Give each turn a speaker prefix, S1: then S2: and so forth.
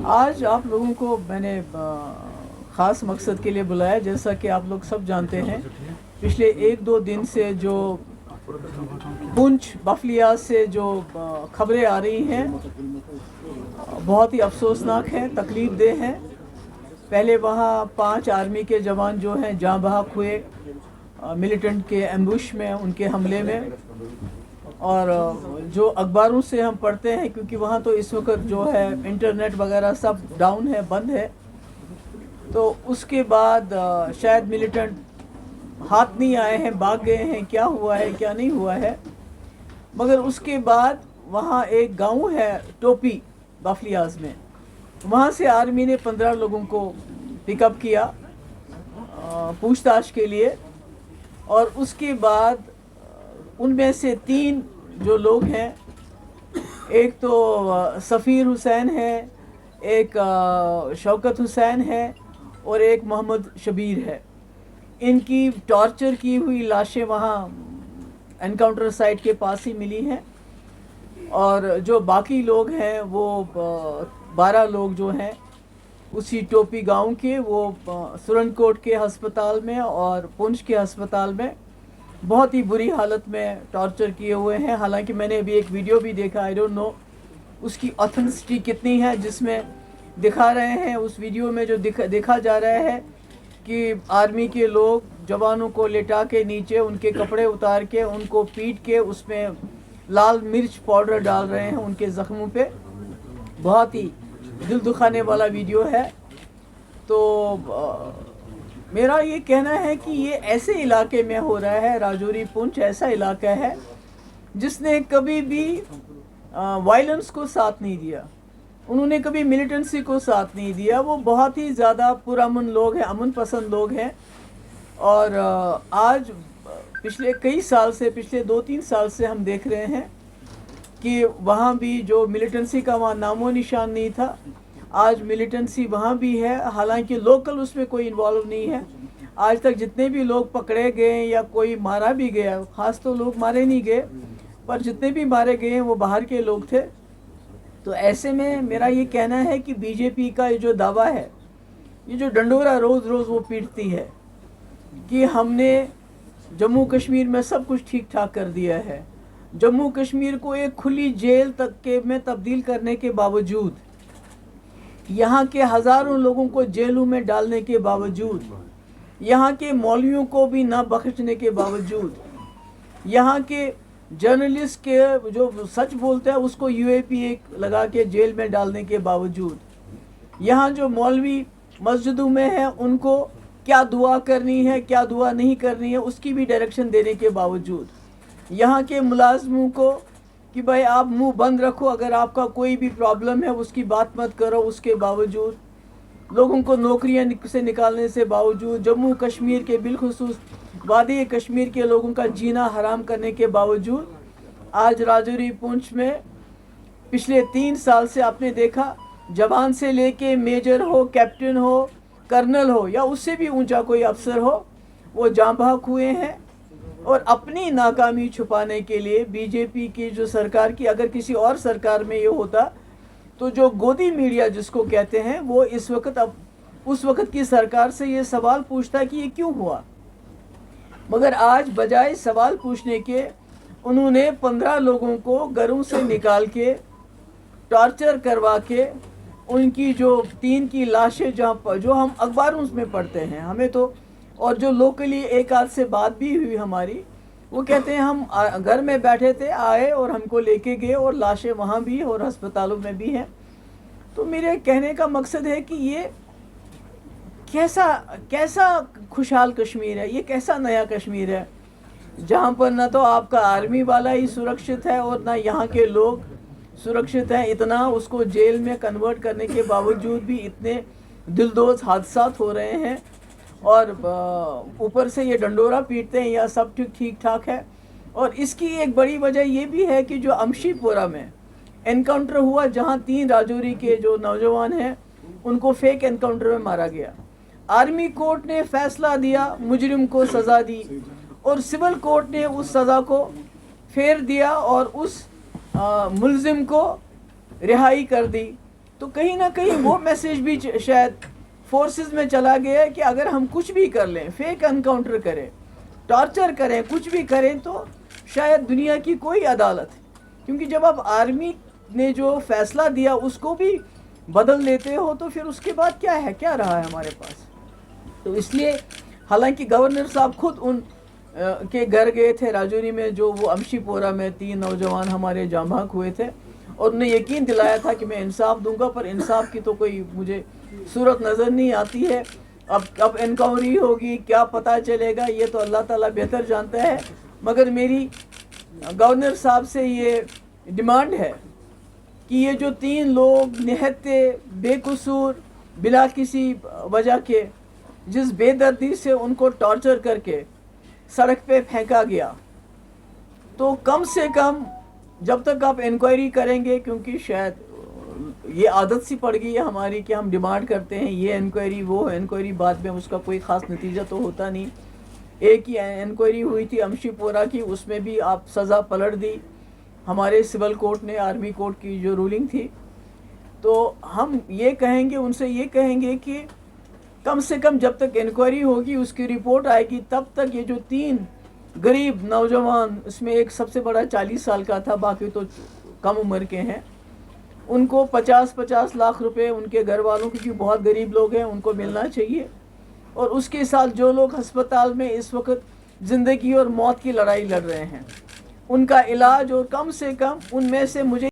S1: آج آپ لوگوں کو میں نے خاص مقصد کے لیے بلایا. جیسا کہ آپ لوگ سب جانتے ہیں پچھلے 1-2 دن سے جو پونچھ بفلیاز سے جو خبریں آ رہی ہیں بہت ہی افسوسناک ہیں، تکلیف دہ ہیں. پہلے وہاں 5 آرمی کے جوان جو ہیں جاں بحق ہوئے ملیٹنٹ کے ایمبوش میں، ان کے حملے میں. اور جو اخباروں سے ہم پڑھتے ہیں، کیونکہ وہاں تو اس وقت جو ہے انٹرنیٹ وغیرہ سب ڈاؤن ہے، بند ہے، تو اس کے بعد شاید ملیٹنٹ ہاتھ نہیں آئے ہیں، بھاگ گئے ہیں، کیا ہوا ہے کیا نہیں ہوا ہے. مگر اس کے بعد وہاں ایک گاؤں ہے ٹوپی بفلیاز میں، وہاں سے آرمی نے 15 لوگوں کو پک اپ کیا پوچھ تاچھ کے لیے. اور اس کے بعد ان میں سے 3 جو لوگ ہیں، ایک تو سفیر حسین ہے، ایک شوکت حسین ہے، اور ایک محمد شبیر ہے. ان کی ٹارچر کی ہوئی لاشیں وہاں انکاؤنٹر سائٹ کے پاس ہی ملی ہیں. اور جو باقی لوگ ہیں وہ 12 لوگ جو ہیں اسی ٹوپی گاؤں کے، وہ سرن کوٹ کے ہسپتال میں اور پونچھ کے ہسپتال میں بہت ہی بری حالت میں ٹارچر کیے ہوئے ہیں. حالانکہ میں نے ابھی ایک ویڈیو بھی دیکھا، آئی ڈونٹ نو اس کی اوتھینسٹی کتنی ہے، جس میں دکھا رہے ہیں، اس ویڈیو میں جو دیکھا جا رہا ہے کہ آرمی کے لوگ جوانوں کو لٹا کے نیچے ان کے کپڑے اتار کے ان کو پیٹ کے اس میں لال مرچ پاؤڈر ڈال رہے ہیں ان کے زخموں پہ. بہت ہی دل دکھانے والا ویڈیو ہے. تو میرا یہ کہنا ہے کہ یہ ایسے علاقے میں ہو رہا ہے، راجوری پونچھ ایسا علاقہ ہے جس نے کبھی بھی وائلنس کو ساتھ نہیں دیا، انہوں نے کبھی ملیٹنسی کو ساتھ نہیں دیا. وہ بہت ہی زیادہ پرامن لوگ ہیں، امن پسند لوگ ہیں. اور آج پچھلے کئی سال سے، پچھلے 2-3 سال سے ہم دیکھ رہے ہیں کہ وہاں بھی جو ملیٹنسی کا وہاں نام و نشان نہیں تھا، آج ملیٹنسی وہاں بھی ہے. حالانکہ لوکل اس میں کوئی انوالو نہیں ہے. آج تک جتنے بھی لوگ پکڑے گئے یا کوئی مارا بھی گیا، خاص تو لوگ مارے نہیں گئے، پر جتنے بھی مارے گئے ہیں وہ باہر کے لوگ تھے. تو ایسے میں میرا یہ کہنا ہے کہ بی جے پی کا یہ جو دعویٰ ہے، یہ جو ڈنڈورا روز روز وہ پیٹتی ہے کہ ہم نے جموں کشمیر میں سب کچھ ٹھیک ٹھاک کر دیا ہے، جموں کشمیر کو ایک کھلی جیل تک کے میں تبدیل کرنے کے باوجود، یہاں کے ہزاروں لوگوں کو جیلوں میں ڈالنے کے باوجود، یہاں کے مولویوں کو بھی نہ بخشنے کے باوجود، یہاں کے جرنلسٹ کے جو سچ بولتا ہے اس کو UAP لگا کے جیل میں ڈالنے کے باوجود، یہاں جو مولوی مسجدوں میں ہیں ان کو کیا دعا کرنی ہے کیا دعا نہیں کرنی ہے اس کی بھی ڈائریکشن دینے کے باوجود، یہاں کے ملازموں کو کہ بھائی آپ منہ بند رکھو، اگر آپ کا کوئی بھی پرابلم ہے اس کی بات مت کرو، اس کے باوجود لوگوں کو نوکریاں سے نکالنے سے باوجود، جموں کشمیر کے بالخصوص وادی کشمیر کے لوگوں کا جینا حرام کرنے کے باوجود، آج راجوری پونچھ میں پچھلے 3 سال سے آپ نے دیکھا جوان سے لے کے میجر ہو، کیپٹن ہو، کرنل ہو یا اس سے بھی اونچا کوئی افسر ہو، وہ جاں بحق ہوئے ہیں. اور اپنی ناکامی چھپانے کے لیے بی جے پی کی جو سرکار کی، اگر کسی اور سرکار میں یہ ہوتا تو جو گودی میڈیا جس کو کہتے ہیں، وہ اس وقت اس وقت کی سرکار سے یہ سوال پوچھتا کہ یہ کیوں ہوا. مگر آج بجائے سوال پوچھنے کے انہوں نے 15 لوگوں کو گھروں سے نکال کے ٹارچر کروا کے ان کی جو 3 کی لاشیں جو ہم اخباروں میں پڑھتے ہیں، ہمیں تو، اور جو لوکلی ایک آدھ سے بات بھی ہوئی ہماری، وہ کہتے ہیں ہم گھر میں بیٹھے تھے، آئے اور ہم کو لے کے گئے اور لاشیں وہاں بھی اور ہسپتالوں میں بھی ہیں. تو میرے کہنے کا مقصد ہے کہ یہ کیسا خوشحال کشمیر ہے، یہ کیسا نیا کشمیر ہے جہاں پر نہ تو آپ کا آرمی والا ہی سرکشت ہے اور نہ یہاں کے لوگ سرکشت ہیں. اتنا اس کو جیل میں کنورٹ کرنے کے باوجود بھی اتنے دلدوز حادثات ہو رہے ہیں، اور اوپر سے یہ ڈنڈورا پیٹتے ہیں یا سب ٹھیک ٹھاک ہے. اور اس کی ایک بڑی وجہ یہ بھی ہے کہ جو امشی پورہ میں انکاؤنٹر ہوا، جہاں 3 راجوری کے جو نوجوان ہیں ان کو فیک انکاؤنٹر میں مارا گیا، آرمی کورٹ نے فیصلہ دیا، مجرم کو سزا دی، اور سول کورٹ نے اس سزا کو پھیر دیا اور اس ملزم کو رہائی کر دی. تو کہیں نہ کہیں وہ میسیج بھی شاید فورسز میں چلا گیا ہے کہ اگر ہم کچھ بھی کر لیں، فیک انکاؤنٹر کریں، ٹارچر کریں، کچھ بھی کریں، تو شاید دنیا کی کوئی عدالت، کیونکہ جب آپ آرمی نے جو فیصلہ دیا اس کو بھی بدل لیتے ہو تو پھر اس کے بعد کیا ہے، کیا رہا ہے ہمارے پاس؟ تو اس لیے حالانکہ گورنر صاحب خود ان کے گھر گئے تھے راجوری میں، جو وہ امشی پورہ میں 3 نوجوان ہمارے جاں بحق ہوئے تھے، اور انہیں یقین دلایا تھا کہ میں انصاف دوں گا، پر انصاف کی تو کوئی مجھے صورت نظر نہیں آتی ہے۔ اب انکوائری ہوگی، کیا پتہ چلے گا، یہ تو اللہ تعالیٰ بہتر جانتا ہے، مگر میری گورنر صاحب سے یہ ڈیمانڈ ہے کہ یہ جو 3 لوگ نہتے بے قصور بلا کسی وجہ کے جس بے دردی سے ان کو ٹارچر کر کے سڑک پہ پھینکا گیا، تو کم سے کم جب تک آپ انکوائری کریں گے، کیونکہ شاید یہ عادت سی پڑ گئی ہے ہماری کہ ہم ڈیمانڈ کرتے ہیں یہ انکوائری وہ انکوائری، بعد میں اس کا کوئی خاص نتیجہ تو ہوتا نہیں۔ ایک ہی انکوائری ہوئی تھی امشی پورہ کی، اس میں بھی آپ سزا پلٹ دی ہمارے سول کورٹ نے، آرمی کورٹ کی جو رولنگ تھی۔ تو ہم یہ کہیں گے، ان سے یہ کہیں گے کہ کم سے کم جب تک انکوائری ہوگی، اس کی رپورٹ آئے گی، تب تک یہ جو 3 غریب نوجوان، اس میں ایک سب سے بڑا 40 سال کا تھا، باقی تو کم عمر کے ہیں، ان کو 50 لاکھ روپے ان کے گھر والوں کی، کیونکہ بہت غریب لوگ ہیں، ان کو ملنا چاہیے۔ اور اس کے ساتھ جو لوگ ہسپتال میں اس وقت زندگی اور موت کی لڑائی لڑ رہے ہیں، ان کا علاج، اور کم سے کم ان میں سے مجھے